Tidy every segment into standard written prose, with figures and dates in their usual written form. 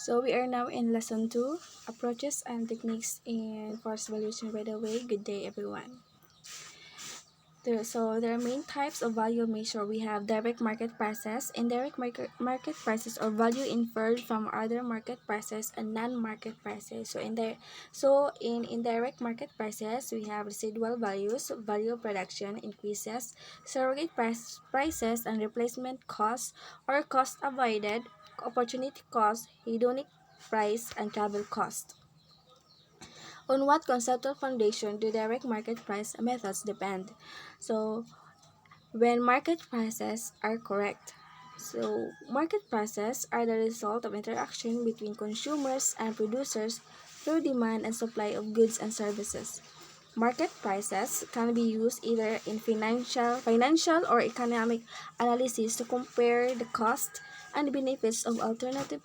So we are now in lesson 2, approaches and techniques in force valuation. By the way, good day everyone. There are main types of value measure. We have direct market prices, indirect market prices, or value inferred from other market prices, and non-market prices. In indirect market prices, we have residual values, value of production increases, surrogate prices, and replacement costs or cost avoided, opportunity cost, hedonic price, and travel cost. On what conceptual foundation do direct market price methods depend? So, when market prices are correct. Market prices are the result of interaction between consumers and producers through demand and supply of goods and services. Market prices can be used either in financial or economic analysis to compare the cost and benefits of alternative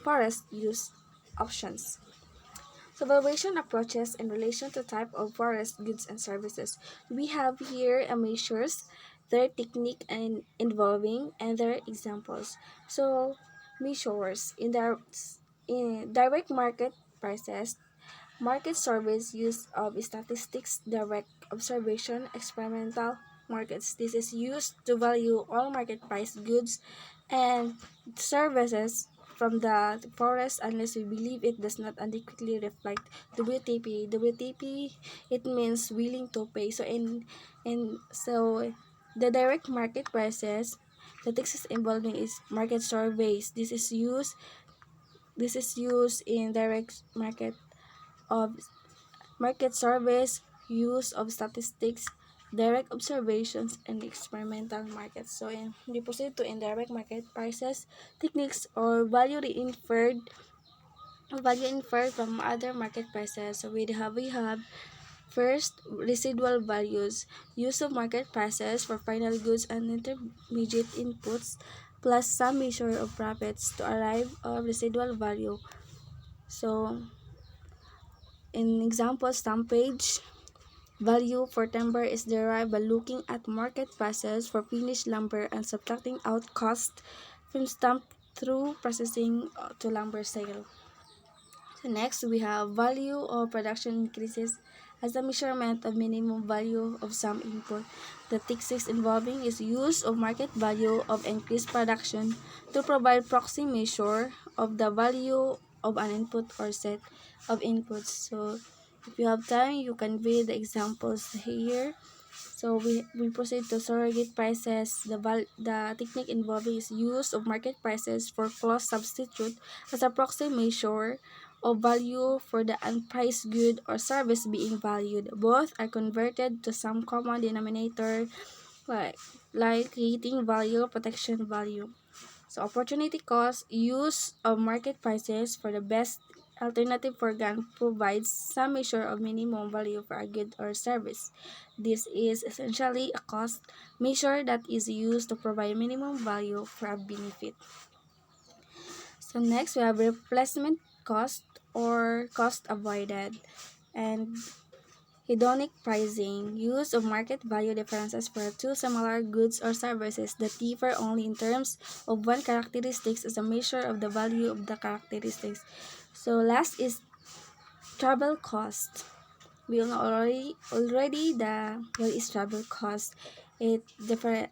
forest use options. So valuation approaches in relation to type of forest goods and services. We have here a measures, their technique and involving, and their examples. So measures in direct market prices, market surveys use of statistics, direct observation, experimental markets. This is used to value all market price goods and services from the forest unless we believe it does not adequately reflect WTP. WTP, it means willing to pay. So the direct market prices, the texts involving is market surveys. This is used in direct of market surveys, use of statistics, direct observations, and experimental markets. We proceed to indirect market prices, techniques, or value inferred from other market prices. We have first, residual values, use of market prices for final goods and intermediate inputs, plus some measure of profits to arrive at residual value. So, in example, stumpage value for timber is derived by looking at market prices for finished lumber and subtracting out cost from stump through processing to lumber sale. So next, we have value of production increases as a measurement of minimum value of some input. The techniques involving is use of market value of increased production to provide proxy measure of the value of an input or set of inputs. So if you have time, you can read the examples here. So we proceed to surrogate prices. The technique involving is use of market prices for cost substitute as a proxy measure of value for the unpriced good or service being valued. Both are converted to some common denominator like creating value, protection value. So opportunity cost, use of market prices for the best alternative for grant provides some measure of minimum value for a good or service. This is essentially a cost measure that is used to provide minimum value for a benefit. So next we have replacement cost or cost avoided, and hedonic pricing, use of market value differences for two similar goods or services that differ only in terms of one characteristics as a measure of the value of the characteristics. So last is travel cost. We know already what is travel cost. The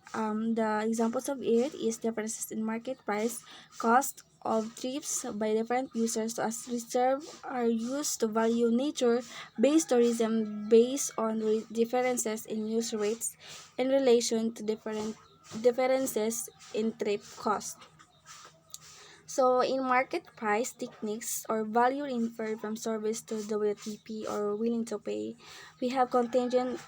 examples of it is differences in market price, cost of trips by different users as reserve are used to value nature-based tourism based on differences in use rates in relation to differences in trip cost. So, in market price techniques or value inferred from service to WTP or willing to pay, we have contingent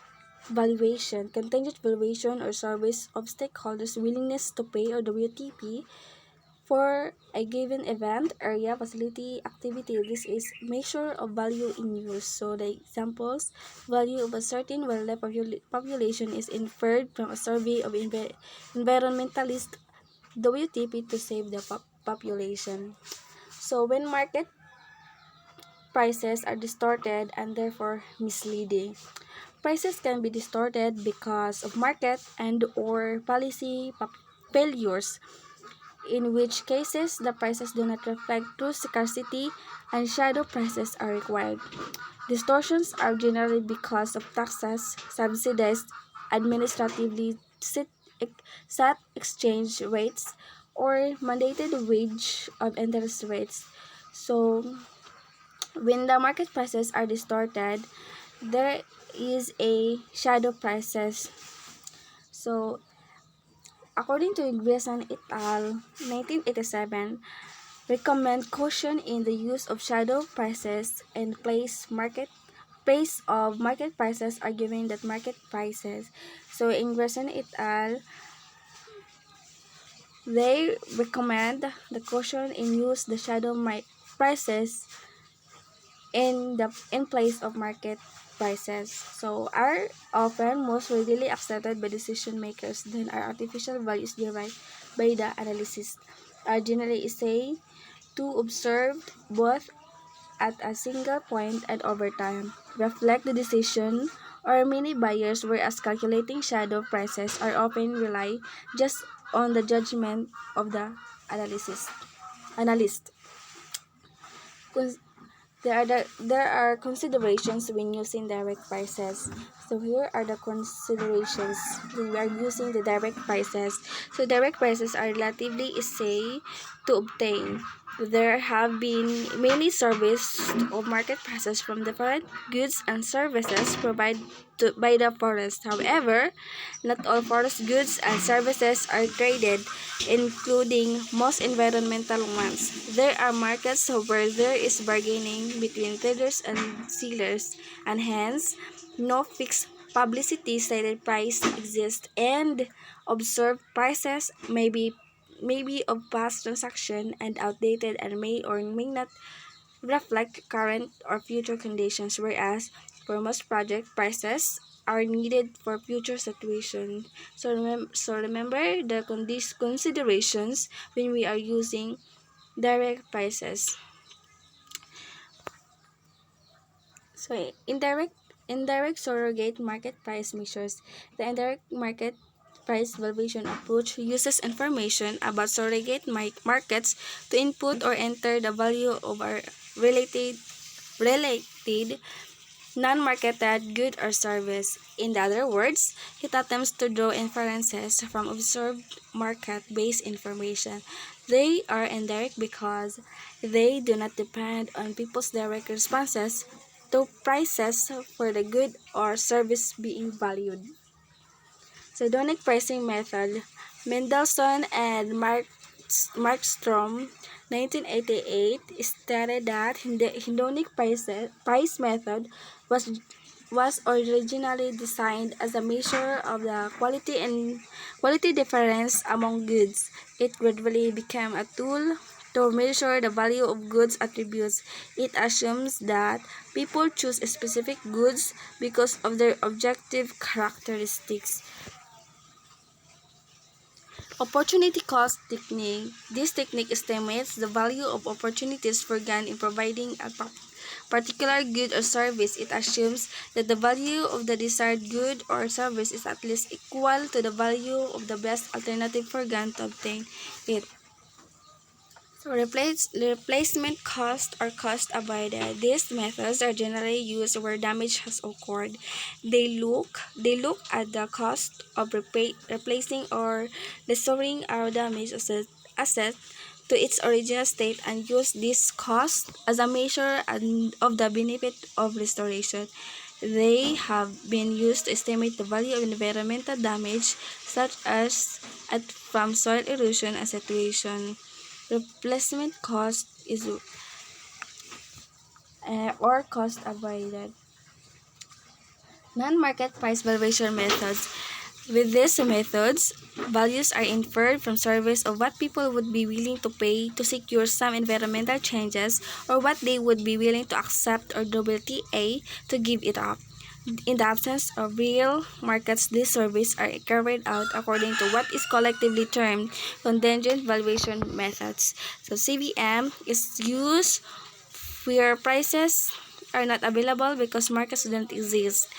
valuation. Contingent valuation or service of stakeholders' willingness to pay or WTP for a given event, area, facility, activity. This is measure of value in use. So the examples, value of a certain wildlife population is inferred from a survey of environmentalist WTP to save the population. So when market prices are distorted and therefore misleading. Prices can be distorted because of market and or policy failures. in which cases the prices do not reflect true scarcity and shadow prices are required. Distortions are generally because of taxes, subsidized, administratively set exchange rates, or mandated wage of interest rates. So, when the market prices are distorted, there is a shadow prices. So, according to Grayson et al. 1987, recommend caution in the use of shadow prices and place of market prices, arguing that market prices. So in Grayson et al., they recommend the caution in use the shadow prices in place of market prices. So are often most readily accepted by decision makers than are artificial values derived by the analysis. Are generally essay to observe both at a single point and over time, reflect the decision or many buyers, whereas calculating shadow prices are often rely just on the judgment of the analyst. There are considerations when using direct prices. So here are the considerations when we are using the direct prices. So direct prices are relatively easy to obtain. There have been many surveys of market prices from different goods and services provided by the forest. However, not all forest goods and services are traded, including most environmental ones. There are markets where there is bargaining between traders and sellers, and hence no fixed publicity stated price exists, and observed prices may be of past transaction and outdated and may or may not reflect current or future conditions, whereas for most project prices are needed for future situation. So remember the considerations when we are using direct prices. So indirect surrogate market price measures. The indirect market price valuation approach uses information about surrogate markets to input or enter the value of a related non-marketed good or service. In other words, it attempts to draw inferences from observed market-based information. They are indirect because they do not depend on people's direct responses to prices for the good or service being valued. Hedonic pricing method. Mendelssohn and Markstrom, 1988, stated that the hedonic price method was originally designed as a measure of the quality difference among goods. It gradually became a tool to measure the value of goods attributes. It assumes that people choose specific goods because of their objective characteristics. Opportunity cost technique. This technique estimates the value of opportunities for gain in providing a particular good or service. It assumes that the value of the desired good or service is at least equal to the value of the best alternative for gain to obtain it. So replacement cost or cost avoided. These methods are generally used where damage has occurred. They look at the cost of replacing or restoring our damaged asset to its original state and use this cost as a measure of the benefit of restoration. They have been used to estimate the value of environmental damage such as from soil erosion and saturation. Replacement cost is or cost avoided. Non-market price valuation methods. With these methods, values are inferred from surveys of what people would be willing to pay to secure some environmental changes or what they would be willing to accept or WTA to give it up. In the absence of real markets, these surveys are carried out according to what is collectively termed contingent valuation methods. So CVM is used where prices are not available because markets don't exist.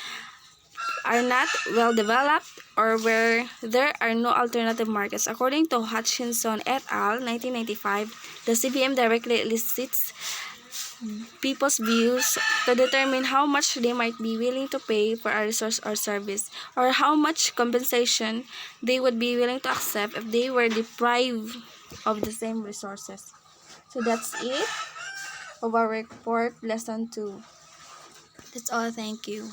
are not well developed or where there are no alternative markets. According to Hutchinson et al. 1995, the CBM directly elicits people's views to determine how much they might be willing to pay for a resource or service, or how much compensation they would be willing to accept if they were deprived of the same resources. So that's it of our report lesson 2. That's all. Thank you.